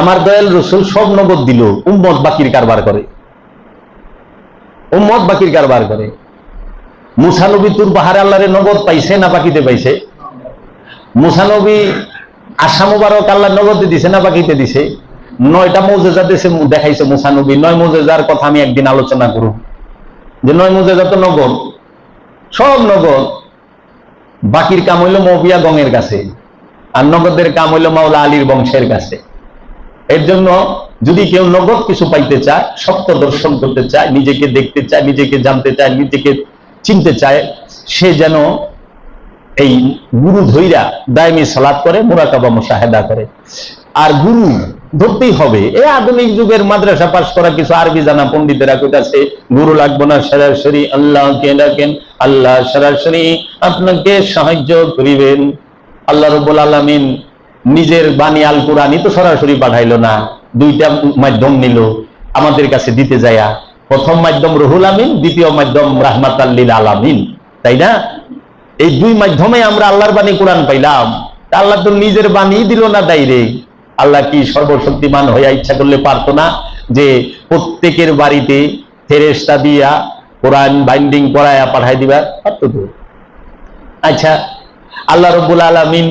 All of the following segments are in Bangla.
আমার দয়াল রসুল সব নগদ দিল, উম্মত বাকির কারবার করে, উম্মত বাকির কারবার করে। মুসা নবী তুর পাহাড়ে আল্লাহরে নগদ পাইছে না বাকিতে পাইছে? মুসা নবী আশা মুবারক আল্লাহ নগদে দিছে না বাকিতে দিছে? 9টা মুজিজা দেখাইছে মুসা নবী। 9 মুজিজার কথা আমি একদিন আলোচনা করব, যে 9 মুজিজা তো নগদ, সব নগদ। বাকির কাম হইল মৌবিয়া গঙের কাছে, আর নগদের কাম হইল মাওলা আলীর বংশের কাছে। এর জন্য যদি কেউ নগদ কিছু পাইতে চায়, সত্য দর্শন করতে চায়, নিজেকে দেখতে চায়, নিজেকে জানতে চায়, নিজেকে চিনতে চায়, সে যেন এই গুরু ধইরা দায়মি সালাত করে, মুরাকাবা মুশাহেদা করে। আর গুরু ধরতেই হবে। এই আধুনিক যুগের মাদ্রাসা পাশ করা কিছু আরবি জানা পণ্ডিতেরা কইতাছে গুরু লাগবো না, সরাসরি আল্লাহকে ডাকেন, আল্লাহ সরাসরি আপনাকে সাহায্য করিবেন। আল্লাহ রাব্বুল আলামিন নিজের বাণী আল কুরআনই তো সরাসরি পাঠাইলো না, 2টা মাধ্যম নিল আমাদের কাছে দিতে যায়া। প্রথম মাধ্যম রুহুল আমিন, দ্বিতীয় মাধ্যম রাহমাতাল লিল আলামিন, তাই না? এই 2 মাধ্যমে আমরা আল্লাহর বাণী কোরআন পাইলাম। আল্লাহ তো নিজের বাণী দিল না ডাইরেক্ট। আল্লাহ কি সর্বশক্তিমান হইয়া ইচ্ছা করলে পারতো না যে প্রত্যেকের বাড়িতে ফেরেশতা দিয়া কোরআন বাইন্ডিং করায়া পাঠাই দিবা? পারতো তো। আচ্ছা, আল্লাহ রাব্বুল আলামিন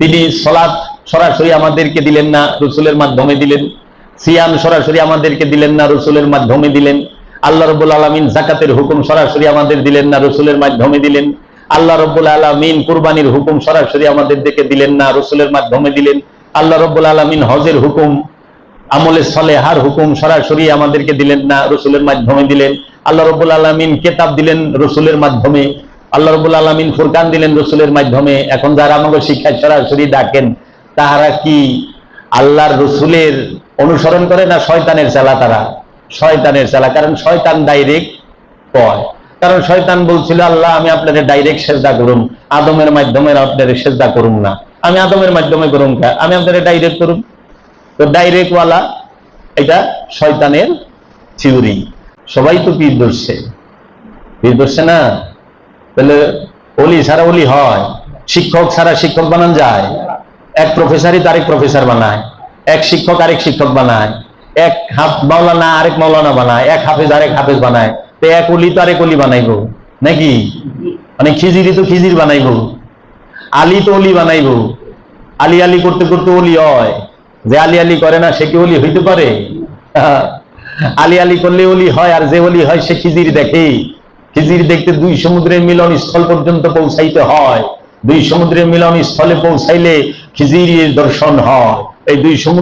তিনি সালাত সরাসরি আমাদেরকে দিলেন না, রাসূলের মাধ্যমে দিলেন। সিয়াম সরাসরি আমাদেরকে দিলেন না, রাসূলের মাধ্যমে দিলেন। আল্লাহ রাব্বুল আলামিন যাকাতের হুকুম সরাসরি আমাদের দিলেন না, রাসূলের মাধ্যমে দিলেন। আল্লাহ রাব্বুল আলামিন কুরবানির হুকুম সরাসরি আমাদেরকে দিলেন না, রাসূলের মাধ্যমে দিলেন। আল্লাহ রাব্বুল আলামিন হজের হুকুম, আমলে সালেহার হুকুম সরাসরি আমাদেরকে দিলেন না, রাসূলের মাধ্যমে দিলেন। আল্লাহ রাব্বুল আলামিন কিতাব দিলেন রাসূলের মাধ্যমে। আল্লাহ রাব্বুল আলামিন ফুরকান দিলেন রাসূলের মাধ্যমে। এখন যারা আমাকে শিক্ষায় সরাসরি ডাকেন, তাহারা কি আল্লাহর রাসূলের অনুসরণ করে না শয়তানের চালা? তারা শয়তানের চালা। কারণ শয়তান ডাইরেক্ট কয়, কারণ শয়তান বলছিল আল্লাহ আমি আপনাদের ডাইরেক্ট সেজদা করুম, আদমের মাধ্যমে আপনাদের সেজদা করুম না। আমি আদমের মাধ্যমে করুম, আমি আপনাদের ডাইরেক্ট করুম। তো ডাইরেক্ট ওয়ালা এটা শয়তানের থিওরি। সবাই তো পীর ধরছে, পীর ধরছে না? তাহলে ওলি ছাড়া ওলি হয়? শিক্ষক ছাড়া শিক্ষক বানান যায়? এক প্রফেসরই তো আরেক প্রফেসর বানায়, এক শিক্ষক আরেক শিক্ষক বানায়, এক মাওলানা আরেক মাওলানা বানায়, এক হাফেজ আরেক হাফেজ বানায়। তো এক অলি তো আরেক অলি বানাইবো নাকি? মানে খিজিরি তো খিজির বানাইবো, আলী তো অলি বানাইবো। আলী আলী করতে করতে অলি হয়। যে আলী আলী করে না সে কি অলি হইতে পারে? আলী আলী করলে অলি হয়, আর যে অলি হয় সে খিজির দেখে। খিজির দেখতে 2 সমুদ্রের মিলন স্থল পর্যন্ত পৌঁছাইতে হয়। 2 সমুদ্রের মিলন স্থলে পৌঁছাইলে খিজির দর্শন হয়। এই 2 সমুদ্র